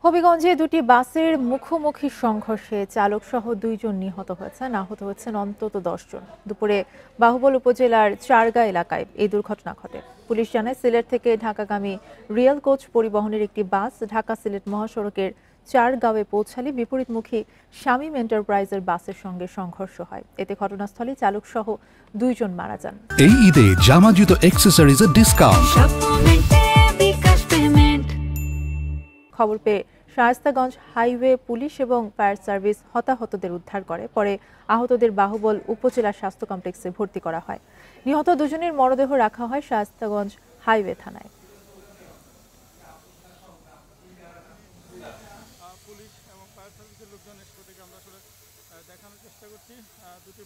হবিগঞ্জে দুটি বাসের মুখোমুখি সংঘর্ষে চালক সহ 2 জন নিহত হয়েছেন, আহত হয়েছেন অন্তত 10 জন। দুপুরে বাহুবল উপজেলার চারগা এলাকায় এই দুর্ঘটনা ঘটে। পুলিশ জানায়, সিলেট থেকে ঢাকাগামী রিয়েল কোচ পরিবহনের একটি বাস ঢাকা সিলেট মহাসড়কের চারগাঁওয়ে পৌঁছালে বিপরীতমুখী শামীম এন্টারপ্রাইজের বাসের সঙ্গে সংঘর্ষ হয়। এতে ঘটনাস্থলে চালক সহ 2 জন মারা যান। এই ঈদে জামা জুতো অ্যাক্সেসরিজের ডিসকাউন্ট। খবর পেয়ে শায়েস্তাগঞ্জ হাইওয়ে পুলিশ এবং ফায়ার সার্ভিস হতাহতদের উদ্ধার করে। পরে আহতদের বাহুবল উপজেলা স্বাস্থ্য কমপ্লেক্সে ভর্তি করা হয়। নিহত দুজনের মরদেহ রাখা হয় শায়েস্তাগঞ্জ হাইওয়ে থানায়। পুলিশ এবং ফায়ার সার্ভিসের লোকজন এসে আমরা আসলে দেখানোর চেষ্টা করছি দুটি